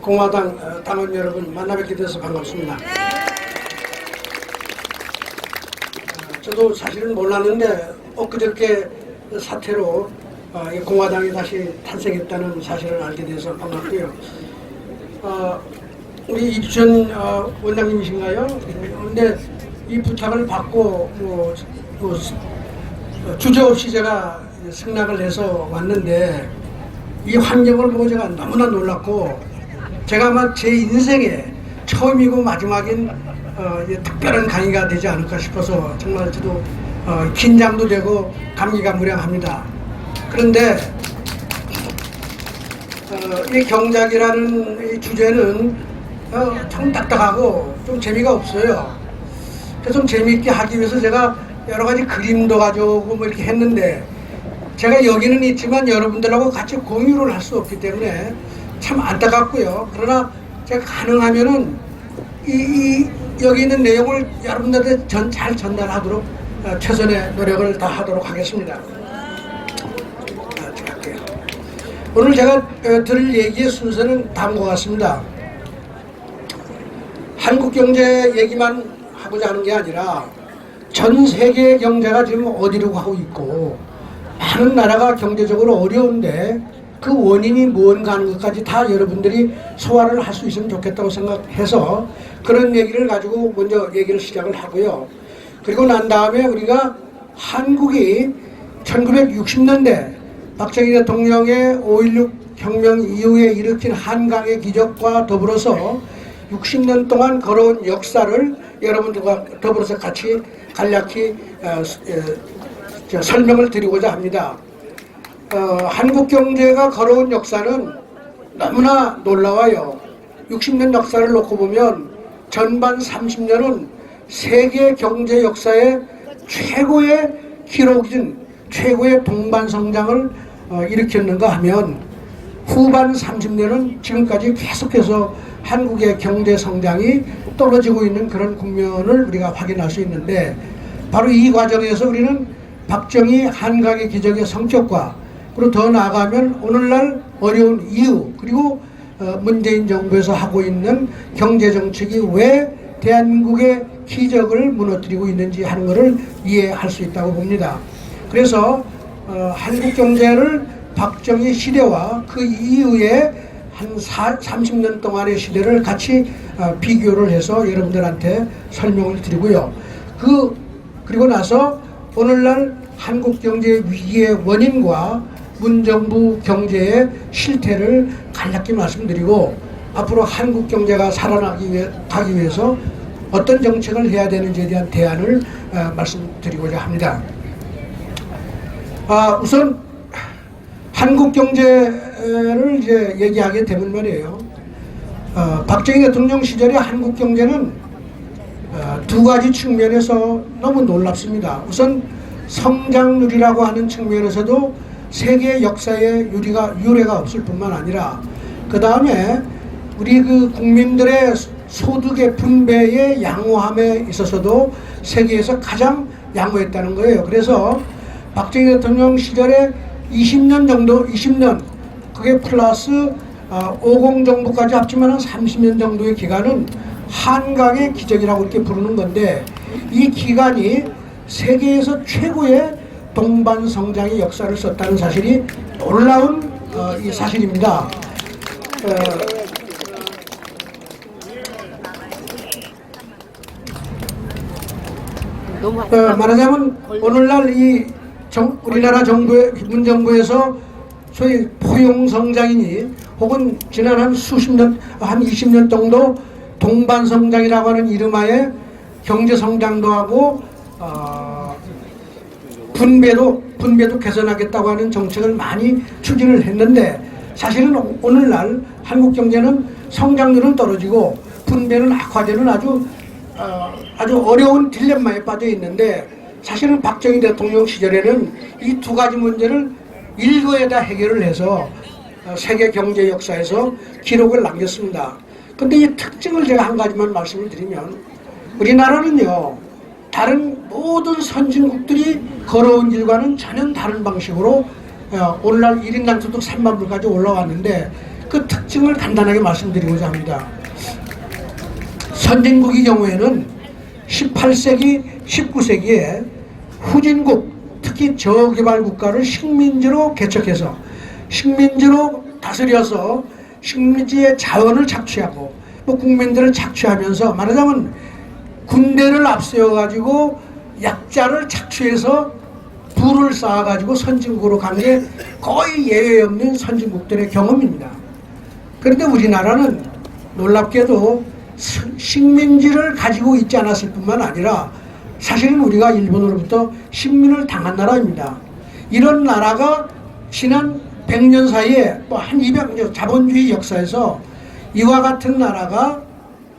공화당 당원 여러분 만나 뵙게 돼서 반갑습니다. 저도 사실은 몰랐는데 엊그저께 사태로 이 공화당이 다시 탄생했다는 사실을 알게 돼서 반갑고요. 우리 이주천 원장님이신가요? 근데 이 부탁을 받고 주저없이 제가 승낙을 해서 왔는데 이 환경을 보고 제가 너무나 놀랐고, 제가 아마 제 인생에 처음이고 마지막인 특별한 강의가 되지 않을까 싶어서 정말 저도 긴장도 되고 감기가 무량합니다. 그런데 이 경작이라는 이 주제는 좀 딱딱하고 좀 재미가 없어요. 그래서 좀 재미있게 하기 위해서 제가 여러 가지 그림도 가져오고 뭐 이렇게 했는데, 제가 여기는 있지만 여러분들하고 같이 공유를 할 수 없기 때문에 참 안타깝고요. 그러나 제가 가능하면은 여기 있는 내용을 여러분들한테 잘 전달하도록 최선의 노력을 다하도록 하겠습니다. 오늘 제가 드릴 얘기의 순서는 다음과 같습니다. 한국 경제 얘기만 하고자 하는 게 아니라 전 세계의 경제가 지금 어디로 가고 있고, 많은 나라가 경제적으로 어려운데 그 원인이 뭔가 하는 것까지 다 여러분들이 소화를 할 수 있으면 좋겠다고 생각해서 그런 얘기를 가지고 먼저 얘기를 시작을 하고요. 그리고 난 다음에 우리가 한국이 1960년대 박정희 대통령의 5.16 혁명 이후에 일으킨 한강의 기적과 더불어서 60년 동안 걸어온 역사를 여러분들과 더불어서 같이 간략히 설명을 드리고자 합니다. 한국 경제가 걸어온 역사는 너무나 놀라워요. 60년 역사를 놓고 보면 전반 30년은 세계 경제 역사의 최고의 기록인 최고의 동반 성장을 일으켰는가 하면, 후반 30년은 지금까지 계속해서 한국의 경제 성장이 떨어지고 있는 그런 국면을 우리가 확인할 수 있는데, 바로 이 과정에서 우리는 박정희 한강의 기적의 성격과, 그리고 더 나아가면 오늘날 어려운 이유, 그리고 문재인 정부에서 하고 있는 경제정책이 왜 대한민국의 기적을 무너뜨리고 있는지 하는 것을 이해할 수 있다고 봅니다. 그래서 한국 경제를 박정희 시대와 그 이후에 한 30년 동안의 시대를 같이 비교를 해서 여러분들한테 설명을 드리고요. 그리고 나서 오늘날 한국 경제 위기의 원인과 문정부 경제의 실태를 간략히 말씀드리고, 앞으로 한국 경제가 살아나기 위해서 어떤 정책을 해야 되는지에 대한 대안을 말씀드리고자 합니다. 우선 한국 경제를 이제 얘기하게 되면 말이에요. 박정희 대통령 시절의 한국 경제는 두 가지 측면에서 너무 놀랍습니다. 우선 성장률이라고 하는 측면에서도 세계 역사에 유례가 없을 뿐만 아니라, 그 다음에 우리 그 국민들의 소득의 분배의 양호함에 있어서도 세계에서 가장 양호했다는 거예요. 그래서 박정희 대통령 시절에 20년 그게 플러스 50 정도까지 합치면 한 30년 정도의 기간은 한강의 기적이라고 이렇게 부르는 건데, 이 기간이 세계에서 최고의 동반 성장의 역사를 썼다는 사실이 놀라운 이 사실입니다. 말하자면 오늘날 우리나라 문정부에서 소위 포용 성장이니 혹은 지난 한 수십 년, 한 20년 정도 동반 성장이라고 하는 이름하에 경제 성장도 하고 분배도 개선하겠다고 하는 정책을 많이 추진을 했는데, 사실은 오늘날 한국 경제는 성장률은 떨어지고 분배는 악화되는 아주 어려운 딜레마에 빠져 있는데, 사실은 박정희 대통령 시절에는 이 두 가지 문제를 일거에다 해결을 해서 세계 경제 역사에서 기록을 남겼습니다. 근데 이 특징을 제가 한 가지만 말씀을 드리면, 우리나라는요, 다른 모든 선진국들이 걸어온 길과는 전혀 다른 방식으로 오늘날 1인당 소득 3만 불까지 올라왔는데, 그 특징을 간단하게 말씀드리고자 합니다. 선진국의 경우에는 18세기, 19세기에 후진국, 특히 저개발 국가를 식민지로 개척해서 식민지로 다스려서 식민지의 자원을 착취하고 뭐 국민들을 착취하면서 말하자면 군대를 앞세워 가지고 약자를 착취해서 부를 쌓아 가지고 선진국으로 간 게 거의 예외 없는 선진국들의 경험입니다. 그런데 우리나라는 놀랍게도 식민지를 가지고 있지 않았을 뿐만 아니라 사실은 우리가 일본으로부터 식민을 당한 나라입니다. 이런 나라가 지난 100년 사이에 뭐 한 200년 자본주의 역사에서 이와 같은 나라가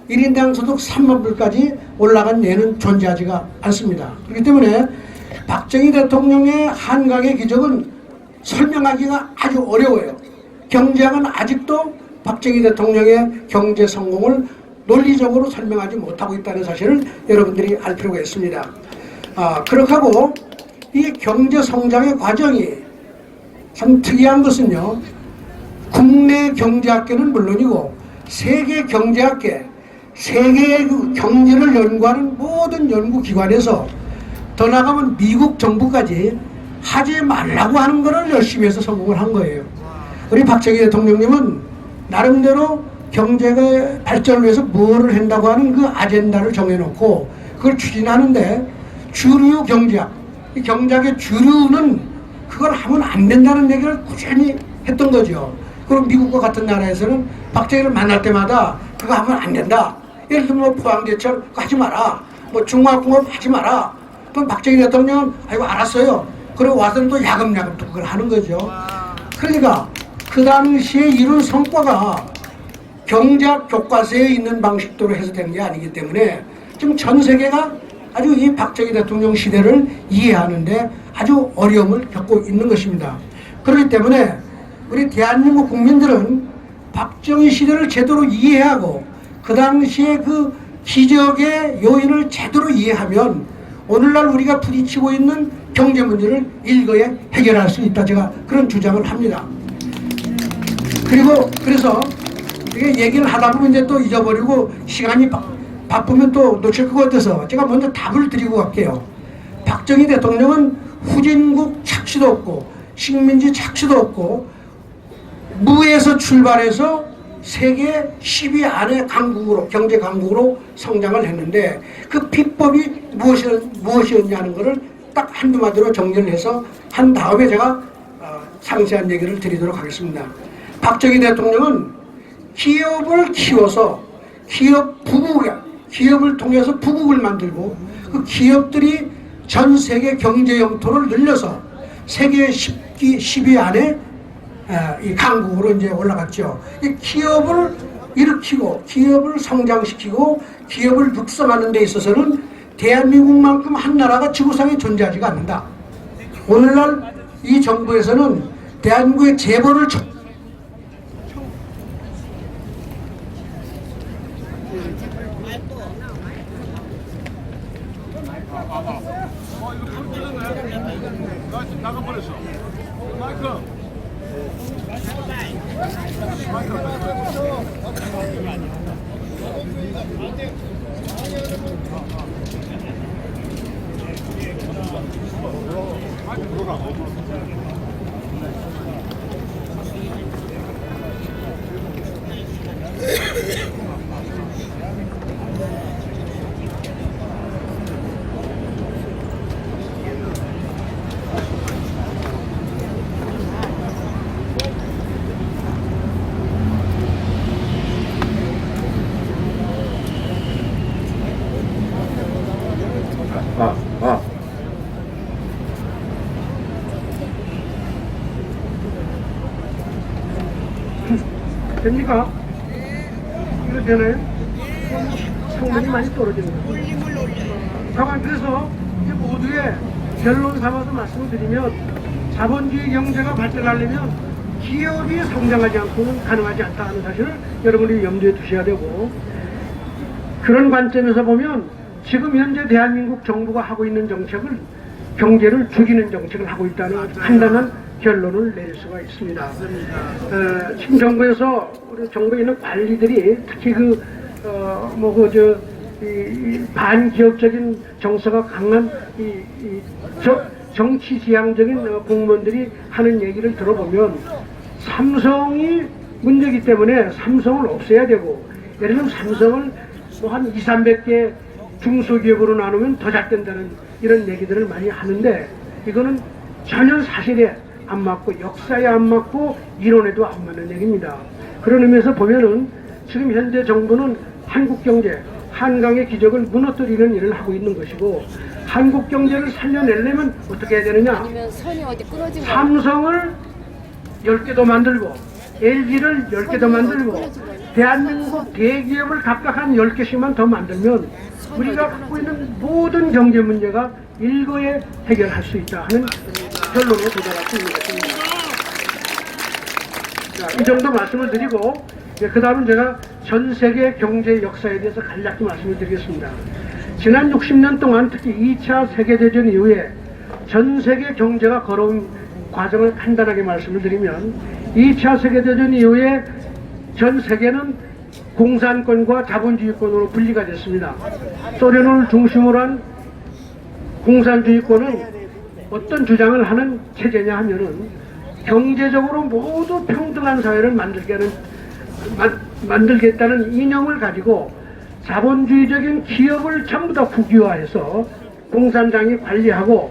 1인당 소득 3만 불까지 올라간 예는 존재하지가 않습니다. 그렇기 때문에 박정희 대통령의 한강의 기적은 설명하기가 아주 어려워요. 경제학은 아직도 박정희 대통령의 경제 성공을 논리적으로 설명하지 못하고 있다는 사실을 여러분들이 알 필요가 있습니다. 그렇게 하고 이 경제 성장의 과정이 참 특이한 것은요, 국내 경제학계는 물론이고 세계 경제학계, 세계의 그 경제를 연구하는 모든 연구기관에서 더 나아가면 미국 정부까지 하지 말라고 하는 것을 열심히 해서 성공을 한 거예요. 우리 박정희 대통령님은 나름대로 경제의 발전을 위해서 뭐를 한다고 하는 그 아젠다를 정해놓고 그걸 추진하는데 주류 경제학, 이 경제학의 주류는 그걸 하면 안 된다는 얘기를 꾸준히 했던 거죠. 그럼 미국과 같은 나라에서는 박정희를 만날 때마다 그거 하면 안 된다. 예를 들면 뭐 포항제철 그거 하지 마라. 뭐 중화공업 하지 마라. 그럼 박정희 대통령은 아이고 알았어요. 그리고 와서는 또 야금야금 또 그걸 하는 거죠. 그러니까 그 당시에 이룬 성과가 경제학 교과서에 있는 방식대로 해서 된 게 아니기 때문에 지금 전 세계가 아주 이 박정희 대통령 시대를 이해하는데 아주 어려움을 겪고 있는 것입니다. 그렇기 때문에 우리 대한민국 국민들은 박정희 시대를 제대로 이해하고 그 당시에 그 기적의 요인을 제대로 이해하면 오늘날 우리가 부딪히고 있는 경제 문제를 일거에 해결할 수 있다. 제가 그런 주장을 합니다. 그리고 그래서 이게 얘기를 하다 보면 이제 또 잊어버리고 시간이 바쁘면 또 놓칠 것 같아서 제가 먼저 답을 드리고 갈게요. 박정희 대통령은 후진국 착취도 없고 식민지 착취도 없고 무에서 출발해서 세계 10위 안의 강국으로 경제 강국으로 성장을 했는데 그 비법이 무엇이었냐는 것을 딱 한두 마디로 정리를 해서 한 다음에 제가 상세한 얘기를 드리도록 하겠습니다. 박정희 대통령은 기업을 키워서 기업을 통해서 부국을 만들고 그 기업들이 전 세계 경제 영토를 늘려서 세계 10위 안에 이 강국으로 이제 올라갔죠. 이 기업을 일으키고 기업을 성장시키고 기업을 육성하는 데 있어서는 대한민국만큼 한 나라가 지구상에 존재하지가 않는다. 오늘날 이 정부에서는 대한민국의 재벌을 나가버렸어. 마이크. 됩니까? 이거 되나요? 성능이 많이 떨어지는 거예요. 다만 그래서 이제 모두의 결론 삼아서 말씀을 드리면 자본주의 경제가 발전하려면 기업이 성장하지 않고는 가능하지 않다는 사실을 여러분이 염두에 두셔야 되고, 그런 관점에서 보면 지금 현재 대한민국 정부가 하고 있는 정책을 경제를 죽이는 정책을 하고 있다는 판단은 결론을 내릴 수가 있습니다. 지금 정부에서 우리 정부에 있는 관리들이 특히 반기업적인 정서가 강한 정치 지향적인 공무원들이 하는 얘기를 들어보면 삼성이 문제이기 때문에 삼성을 없애야 되고, 예를 들면 삼성을 뭐 한 200~300개 중소기업으로 나누면 더 잘 된다는 이런 얘기들을 많이 하는데, 이거는 전혀 사실에 안 맞고 역사에 안 맞고 이론에도 안 맞는 얘기입니다. 그런 의미에서 보면은 지금 현재 정부는 한국 경제, 한강의 기적을 무너뜨리는 일을 하고 있는 것이고, 한국 경제를 살려내려면 어떻게 해야 되느냐? 아니면 선이 어디 끊어진 거 삼성을 10개 더 만들고, LG를 10개 더 만들고, 대한민국 대기업을 각각 한 10개씩만 더 만들면 우리가 갖고 있는 모든 경제 문제가 일거에 해결할 수 있다 하는 결론에 도달할 수 있는 것입니다. 자, 이 정도 말씀을 드리고, 그 다음은 제가 전 세계 경제 역사에 대해서 간략히 말씀을 드리겠습니다. 지난 60년 동안 특히 2차 세계대전 이후에 전 세계 경제가 걸어온 과정을 간단하게 말씀을 드리면, 2차 세계대전 이후에 전 세계는 공산권과 자본주의권으로 분리가 됐습니다. 소련을 중심으로 한 공산주의권은 어떤 주장을 하는 체제냐 하면은 경제적으로 모두 평등한 사회를 만들겠다는 이념을 가지고 자본주의적인 기업을 전부 다 국유화해서 공산당이 관리하고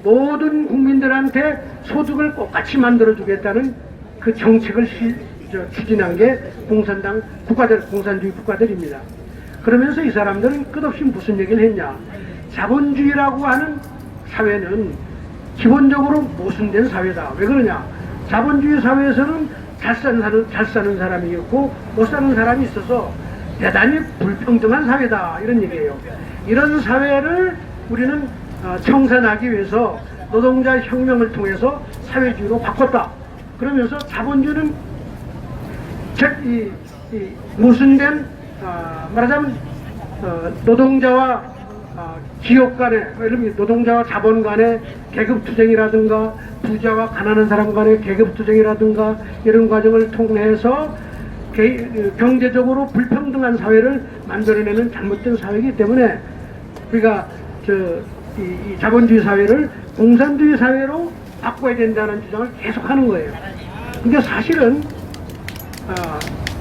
모든 국민들한테 소득을 똑같이 만들어주겠다는 그 정책을 추진한 게 공산주의 국가들입니다. 그러면서 이 사람들은 끝없이 무슨 얘기를 했냐? 자본주의라고 하는 사회는 기본적으로 모순된 사회다. 왜 그러냐? 자본주의 사회에서는 잘 사는 사람이 있고 못 사는 사람이 있어서 대단히 불평등한 사회다. 이런 얘기예요. 이런 사회를 우리는 청산하기 위해서 노동자 혁명을 통해서 사회주의로 바꿨다. 그러면서 자본주의는 모순된, 말하자면 노동자와 기업 간의, 노동자와 자본 간의 계급투쟁이라든가 부자와 가난한 사람 간의 계급투쟁이라든가 이런 과정을 통해서 경제적으로 불평등한 사회를 만들어내는 잘못된 사회이기 때문에 우리가 이 자본주의 사회를 공산주의 사회로 바꿔야 된다는 주장을 계속하는 거예요. 근데 사실은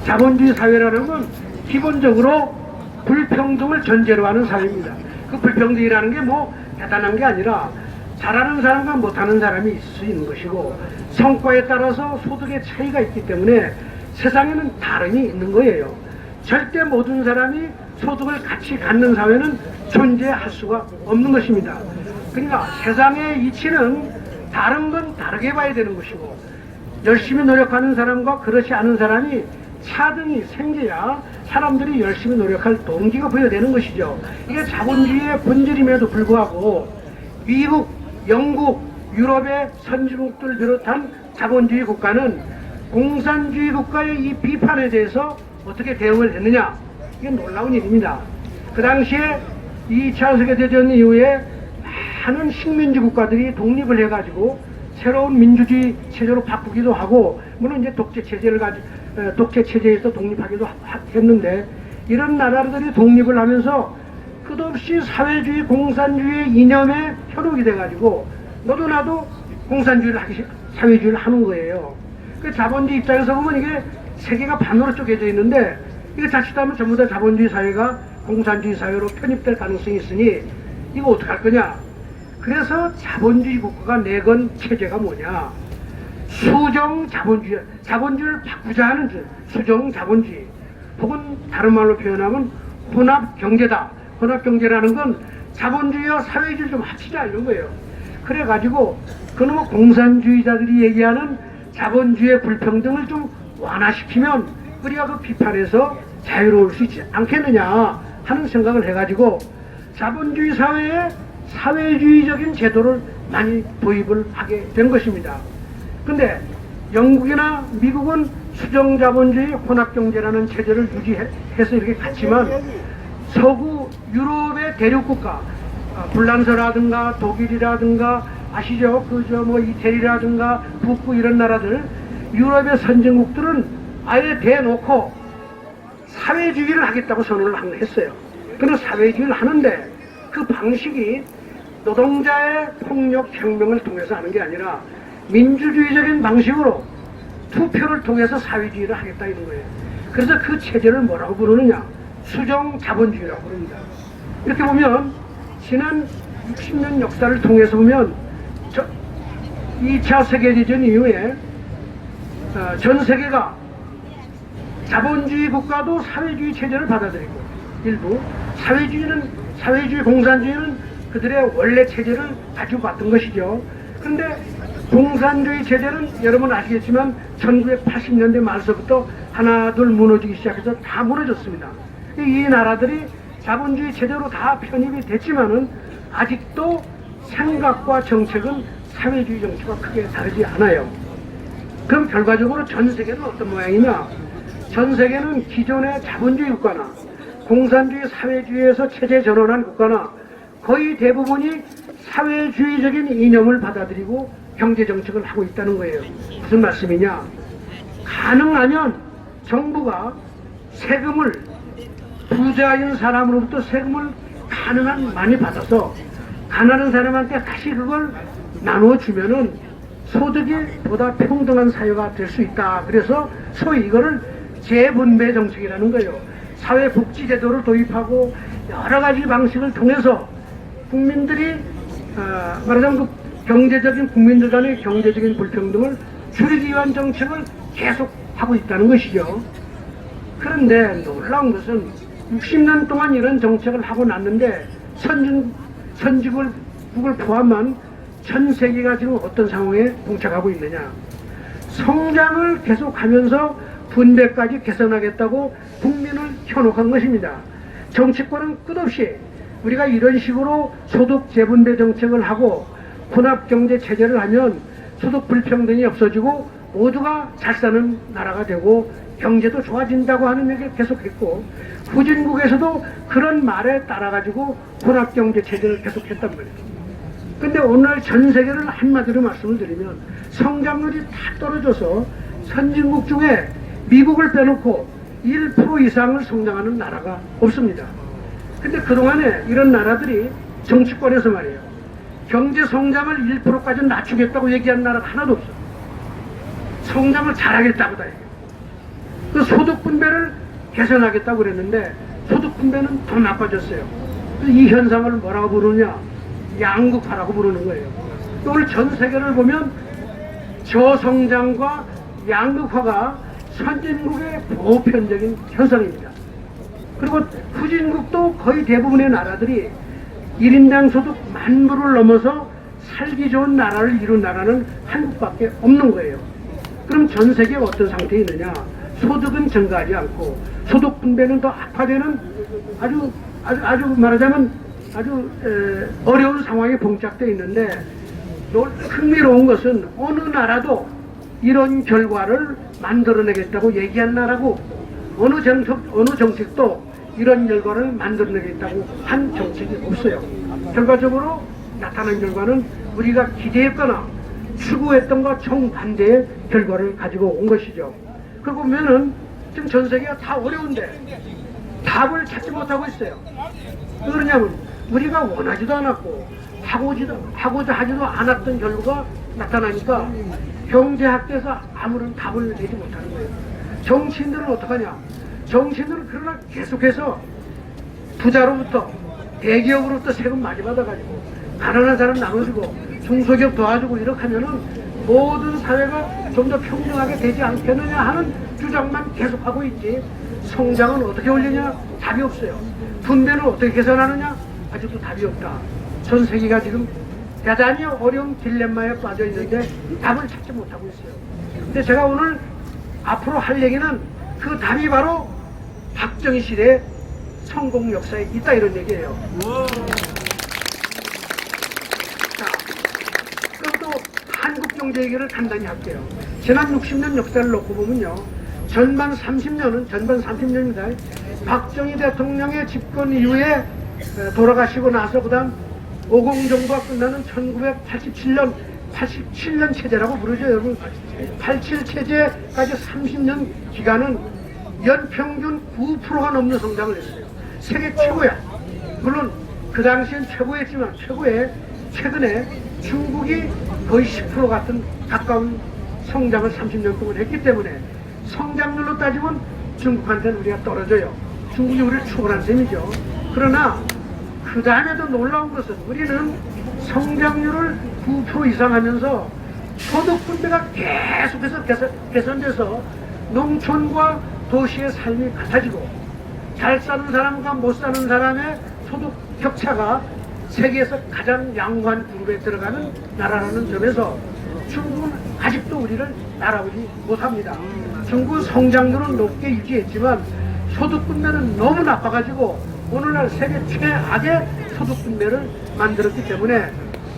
자본주의 사회라는 건 기본적으로 불평등을 전제로 하는 사회입니다. 그 불평등이라는 게 뭐 대단한 게 아니라 잘하는 사람과 못하는 사람이 있을 수 있는 것이고, 성과에 따라서 소득의 차이가 있기 때문에 세상에는 다름이 있는 거예요. 절대 모든 사람이 소득을 같이 갖는 사회는 존재할 수가 없는 것입니다. 그러니까 세상의 이치는 다른 건 다르게 봐야 되는 것이고, 열심히 노력하는 사람과 그렇지 않은 사람이 차등이 생겨야 사람들이 열심히 노력할 동기가 부여되는 것이죠. 이게 자본주의의 본질임에도 불구하고 미국, 영국, 유럽의 선진국들을 비롯한 자본주의 국가는 공산주의 국가의 이 비판에 대해서 어떻게 대응을 했느냐? 이게 놀라운 일입니다. 그 당시에 2차 세계대전 이후에 많은 식민지 국가들이 독립을 해가지고 새로운 민주주의 체제로 바꾸기도 하고, 물론 이제 독재 체제에서 독립하기도 했는데, 이런 나라들이 독립을 하면서 끝없이 사회주의, 공산주의 이념에 현혹이 돼가지고 너도 나도 사회주의를 하는 거예요. 그 자본주의 입장에서 보면 이게 세계가 반으로 쪼개져 있는데, 이게 자칫하면 전부 다 자본주의 사회가 공산주의 사회로 편입될 가능성이 있으니 이거 어떡할 거냐? 그래서 자본주의 국가가 내건 체제가 뭐냐? 수정 자본주의, 자본주의를 바꾸자 하는 수정 자본주의, 혹은 다른 말로 표현하면 혼합 경제다. 혼합 경제라는 건 자본주의와 사회주의를 좀 합치자 이런 거예요. 그래가지고 그놈의 공산주의자들이 얘기하는 자본주의의 불평등을 좀 완화시키면 우리가 그 비판에서 자유로울 수 있지 않겠느냐 하는 생각을 해가지고 자본주의 사회에 사회주의적인 제도를 많이 도입을 하게 된 것입니다. 근데 영국이나 미국은 수정자본주의 혼합경제라는 체제를 유지해서 이렇게 갔지만, 서구 유럽의 대륙국가, 불란서라든가 독일이라든가 아시죠? 뭐 이태리라든가 북부 이런 나라들, 유럽의 선진국들은 아예 대놓고 사회주의를 하겠다고 선언을 했어요. 그런 사회주의를 하는데 그 방식이 노동자의 폭력 혁명을 통해서 하는 게 아니라 민주주의적인 방식으로 투표를 통해서 사회주의를 하겠다 이런 거예요. 그래서 그 체제를 뭐라고 부르느냐? 수정 자본주의라고 부릅니다. 이렇게 보면 지난 60년 역사를 통해서 보면 2차 세계대전 이후에 전 세계가 자본주의 국가도 사회주의 체제를 받아들이고 일부 사회주의 공산주의는 그들의 원래 체제를 가지고 왔던 것이죠. 그런데 공산주의 체제는 여러분 아시겠지만 1980년대 말서부터 하나 둘 무너지기 시작해서 다 무너졌습니다. 이 나라들이 자본주의 체제로 다 편입이 됐지만은 아직도 생각과 정책은 사회주의 정책과 크게 다르지 않아요. 그럼 결과적으로 전 세계는 어떤 모양이냐? 전 세계는 기존의 자본주의 국가나 공산주의 사회주의에서 체제 전환한 국가나 거의 대부분이 사회주의적인 이념을 받아들이고 경제정책을 하고 있다는 거예요. 무슨 말씀이냐? 가능하면 정부가 세금을 부자인 사람으로부터 세금을 가능한 많이 받아서 가난한 사람한테 다시 그걸 나눠주면은 소득이 보다 평등한 사회가 될 수 있다. 그래서 소위 이거를 재분배 정책이라는 거예요. 사회복지제도를 도입하고 여러 가지 방식을 통해서 국민들이 말하자면 국민들 간의 경제적인 불평등을 줄이기 위한 정책을 계속 하고 있다는 것이죠. 그런데 놀라운 것은 60년 동안 이런 정책을 하고 났는데 선진국을 포함한 전 세계가 지금 어떤 상황에 봉착하고 있느냐? 성장을 계속하면서 분배까지 개선하겠다고 국민을 현혹한 것입니다. 정치권은 끝없이 우리가 이런 식으로 소득 재분배 정책을 하고 혼합경제 체제를 하면 소득 불평등이 없어지고 모두가 잘 사는 나라가 되고 경제도 좋아진다고 하는 얘기를 계속했고 후진국에서도 그런 말에 따라가지고 혼합경제 체제를 계속했단 말이에요. 근데 오늘 전 세계를 한마디로 말씀을 드리면 성장률이 다 떨어져서 선진국 중에 미국을 빼놓고 1% 이상을 성장하는 나라가 없습니다. 근데 그동안에 이런 나라들이 정치권에서 말이에요. 경제 성장을 1%까지 낮추겠다고 얘기한 나라가 하나도 없어. 성장을 잘하겠다고 다 얘기해요. 그 소득 분배를 개선하겠다고 그랬는데 소득 분배는 더 나빠졌어요. 그래서 이 현상을 뭐라고 부르냐? 양극화라고 부르는 거예요. 오늘 전 세계를 보면 저성장과 양극화가 선진국의 보편적인 현상입니다. 그리고 후진국도 거의 대부분의 나라들이 1인당 소득 10,000불을 넘어서 살기 좋은 나라를 이룬 나라는 한국밖에 없는 거예요. 그럼 전 세계에 어떤 상태에 있느냐? 소득은 증가하지 않고 소득 분배는 더 악화되는 아주 말하자면 아주 어려운 상황에 봉착되어 있는데 흥미로운 것은 어느 나라도 이런 결과를 만들어내겠다고 얘기한 나라고 어느 정책도 이런 결과를 만들어내겠다고 한 정책이 없어요. 결과적으로 나타난 결과는 우리가 기대했거나 추구했던 것과 정반대의 결과를 가지고 온 것이죠. 그러고 보면은 지금 전 세계가 다 어려운데 답을 찾지 못하고 있어요. 왜 그러냐면 우리가 원하지도 않았고 하고자 하지도 않았던 결과가 나타나니까 경제학계에서 아무런 답을 내지 못하는 거예요. 정치인들은 어떡하냐? 정치인들은 그러나 계속해서 부자로부터 대기업으로부터 세금 많이 받아가지고 가난한 사람 나눠주고 중소기업 도와주고 이렇게 하면은 모든 사회가 좀 더 평등하게 되지 않겠느냐 하는 주장만 계속하고 있지 성장은 어떻게 올리냐? 답이 없어요. 분배는 어떻게 개선하느냐? 아직도 답이 없다. 전 세계가 지금 대단히 어려운 딜레마에 빠져 있는데 답을 찾지 못하고 있어요. 근데 제가 오늘 앞으로 할 얘기는 그 답이 바로 박정희 시대의 성공 역사에 있다 이런 얘기예요. 자, 그럼 또 한국 경제 얘기를 간단히 할게요. 지난 60년 역사를 놓고 보면요. 전반 30년입니다. 박정희 대통령의 집권 이후에 돌아가시고 나서 그다음 오공 정부가 끝나는 87년 체제라고 부르죠. 여러분 87 체제까지 30년 기간은 연평균 9%가 넘는 성장을 했어요. 세계 최고야. 물론 그 당시엔 최고였지만 최근에 중국이 거의 10% 같은 가까운 성장을 30년 동안 했기 때문에 성장률로 따지면 중국한테는 우리가 떨어져요. 중국이 우리를 추월한 셈이죠. 그러나 그 다음에도 놀라운 것은 우리는 성장률을 9% 이상 하면서 소득 분배가 계속해서 개선돼서 농촌과 도시의 삶이 같아지고 잘 사는 사람과 못 사는 사람의 소득 격차가 세계에서 가장 양호한 그룹에 들어가는 나라라는 점에서 중국은 아직도 우리를 따라오지 못합니다. 중국은 성장률은 높게 유지했지만 소득 분배는 너무 나빠가지고 오늘날 세계 최악의 소득 분배를 만들었기 때문에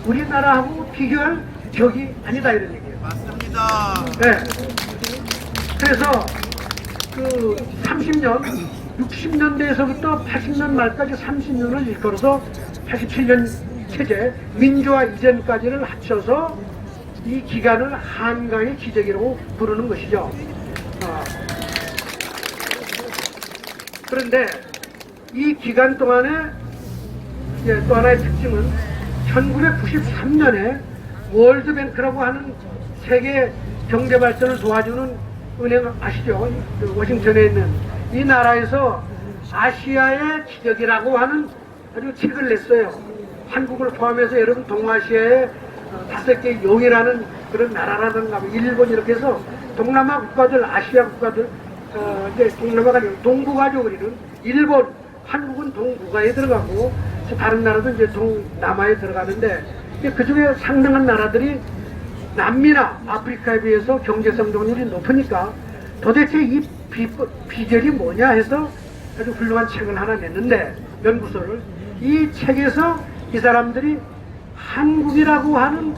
우리나라하고 비교할 격이 아니다 이런 얘기예요. 맞습니다. 네. 그래서 그 30년, 60년대에서부터 80년 말까지 30년을 일컬어서 87년 체제 민주화 이전까지를 합쳐서 이 기간을 한강의 기적이라고 부르는 것이죠. 그런데 이 기간 동안에 또 하나의 특징은 1993년에 월드뱅크라고 하는 세계 경제 발전을 도와주는 은행 아시죠? 그 워싱턴에 있는 이 나라에서 아시아의 기적이라고 하는 아주 책을 냈어요. 한국을 포함해서 여러분 동아시아의 5개 용이라는 그런 나라라든가 일본 이렇게 해서 동남아 국가들, 아시아 국가들, 이제 동남아가 아니고 동북아죠. 우리는 일본, 한국은 동북아에 들어가고 다른 나라도 이제 동남아에 들어가는데 그 중에 상당한 나라들이 남미나 아프리카에 비해서 경제 성장률이 높으니까 도대체 이 비결이 뭐냐 해서 아주 훌륭한 책을 하나 냈는데 연구소를 이 책에서 이 사람들이 한국이라고 하는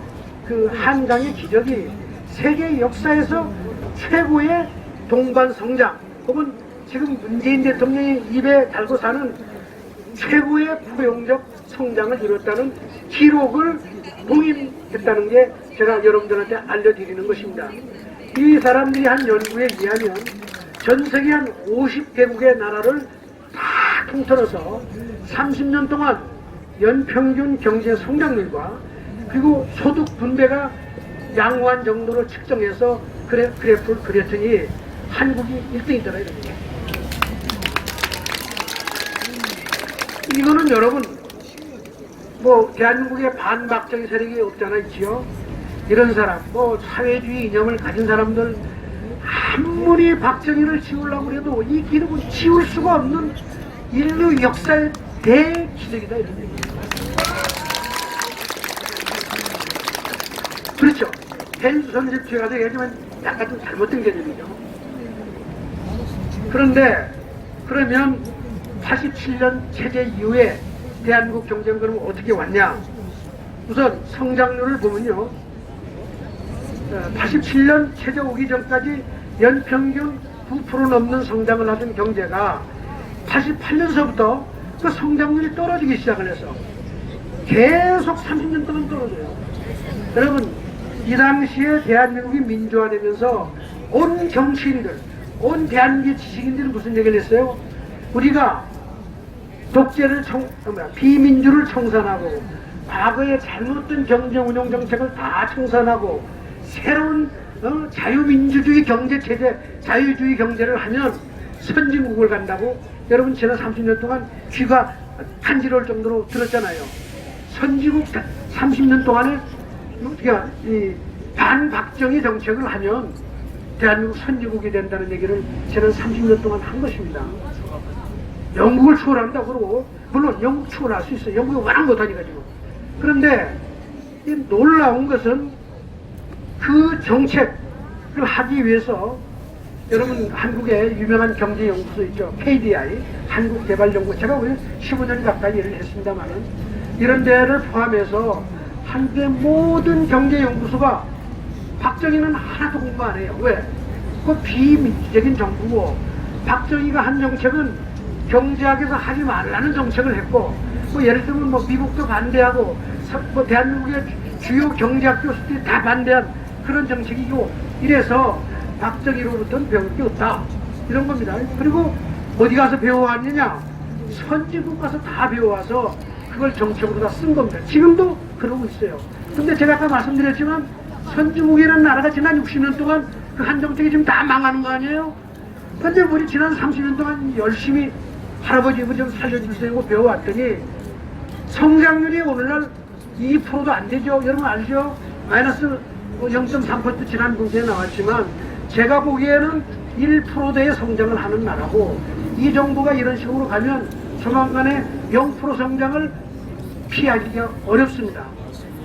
그 한강의 기적이 세계 역사에서 최고의 동반 성장 혹은 지금 문재인 대통령이 입에 달고 사는 최고의 부용적 성장을 이뤘다는 기록을 봉인했다는 게 제가 여러분들한테 알려드리는 것입니다. 이 사람들이 한 연구에 의하면 전 세계 한 50개국의 나라를 다 통틀어서 30년 동안 연평균 경제 성장률과 그리고 소득 분배가 양호한 정도로 측정해서 그래프를 그렸더니 한국이 1등이더라 이럽니다. 이거는 여러분 뭐 대한민국에 반박적인 세력이 없잖아 있지요. 이런 사람 뭐 사회주의 이념을 가진 사람들 아무리 박정희를 지우려고 해도 이 기록은 지울 수가 없는 인류 역사의 대기적이다 이런 얘기예요. 그렇죠. 헬선집 제가 얘기하지만 약간 좀 잘못된 개념이죠. 그런데 그러면 87년 체제 이후에 대한민국 경제는 그러면 어떻게 왔냐? 우선 성장률을 보면요. 87년 체제 오기 전까지 연평균 9% 넘는 성장을 하던 경제가 88년서부터 그 성장률이 떨어지기 시작을 해서 계속 30년 동안 떨어져요. 여러분 이 당시에 대한민국이 민주화되면서 온 정치인들, 온 대한민국의 지식인들은 무슨 얘기를 했어요? 우리가 독재를 비민주를 청산하고 과거의 잘못된 경제 운영 정책을 다 청산하고 새로운 자유민주주의 경제체제, 자유주의 경제를 하면 선진국을 간다고 여러분 지난 30년 동안 귀가 간지러울 정도로 들었잖아요. 선진국 30년 동안에 이 반박정희 정책을 하면 대한민국 선진국이 된다는 얘기를 지난 30년 동안 한 것입니다. 영국을 추월한다 그러고 물론 영국 추월할 수 있어요. 영국이 워낙 못하니까 지금. 그런데 이 놀라운 것은 그 정책을 하기 위해서 여러분 한국의 유명한 경제연구소 있죠. KDI 한국개발연구소 제가 오늘 15년 가까이 일을 했습니다만 이런 데를 포함해서 한국의 모든 경제연구소가 박정희는 하나도 공부 안 해요. 왜? 그 비민주적인 정부고 박정희가 한 정책은 경제학에서 하지 말라는 정책을 했고 뭐 예를 들면 뭐 미국도 반대하고 뭐 대한민국의 주요 경제학 교수들이 다 반대한 그런 정책이고 이래서 박정희로부터는 배울 게 없다 이런 겁니다. 그리고 어디 가서 배워왔느냐? 선진국 가서 다 배워와서 그걸 정책으로 다 쓴 겁니다. 지금도 그러고 있어요. 근데 제가 아까 말씀드렸지만 선진국이라는 나라가 지난 60년 동안 그 한 정책이 지금 다 망하는 거 아니에요? 근데 우리 지난 30년 동안 열심히 할아버지 아버지 좀 살려주세요 배워왔더니 성장률이 오늘날 2%도 안 되죠. 여러분 알죠? 마이너스 0.3% 지난 분기에 나왔지만 제가 보기에는 1%대의 성장을 하는 나라고 이 정부가 이런 식으로 가면 조만간에 0% 성장을 피하기가 어렵습니다.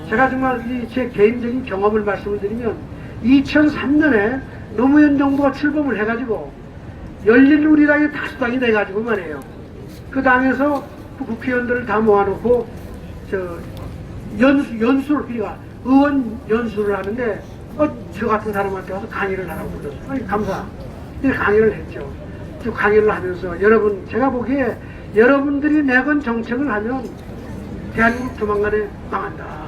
제가 정말 제 개인적인 경험을 말씀을 드리면 2003년에 노무현 정부가 출범을 해가지고 열린우리당이 다수당이 돼가지고 말이에요. 그 당에서 그 국회의원들을 다 모아놓고 연수를 그러니까 의원 연수를 하는데 저 같은 사람한테 가서 강의를 하라고 불렀어요. 아니 감사. 이렇게 강의를 했죠. 그 강의를 하면서 여러분 제가 보기에 여러분들이 내건 정책을 하면 대한민국 조만간에 망한다.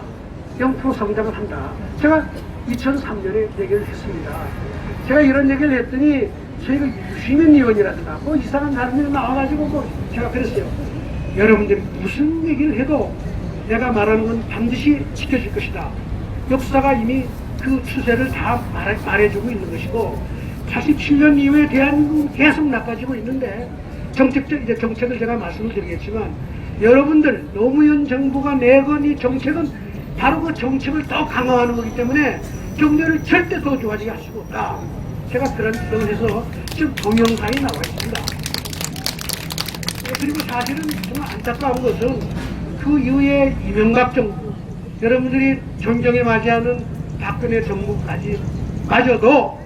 0% 성장을 한다. 제가 2003년에 얘기를 했습니다. 제가 이런 얘기를 했더니 저희가 유시민 의원이라든가 뭐 이상한 사람들이 나와가지고 뭐 제가 그랬어요. 여러분들이 무슨 얘기를 해도 내가 말하는 건 반드시 지켜질 것이다. 역사가 이미 그 추세를 다 말해주고 있는 것이고 87년 이후에 대한민국은 계속 나빠지고 있는데 정책을 제가 말씀을 드리겠지만 여러분들 노무현 정부가 내건 이 정책은 바로 그 정책을 더 강화하는 거기 때문에 경제를 절대 더 좋아지게 할 수가 없다. 제가 그런 주장을 해서 지금 동영상이 나와 있습니다. 그리고 사실은 정말 안타까운 것은 그 이후에 이명박 정부, 여러분들이 존경에 맞이하는 박근혜 정부까지 마저도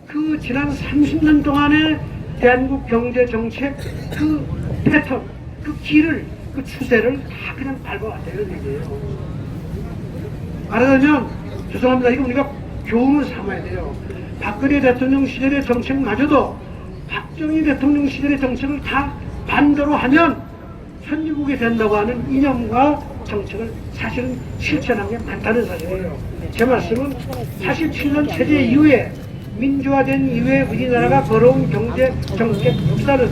그 지난 30년 동안의 대한민국 경제 정책 그 패턴, 그 길을, 그 추세를 다 그냥 밟아왔다 이런 얘기예요. 말하자면 죄송합니다. 이거 우리가 교훈을 삼아야 돼요. 박근혜 대통령 시절의 정책마저도 박정희 대통령 시절의 정책을 다 반대로 하면 선진국이 된다고 하는 이념과 정책을 사실은 실천한 게 많다는 사실이에요. 제 말씀은 47년 체제 이후에 민주화된 이후에 우리나라가 걸어온 경제 정책 역사는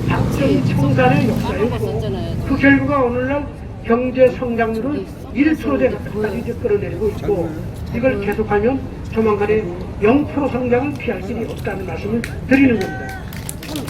박정희 청산의 역사였고 그 결과가 오늘날 경제 성장률은 1%대까지 이제 끌어내리고 있고 이걸 계속하면 조만간에 0% 성장을 피할 길이 없다는 말씀을 드리는 겁니다.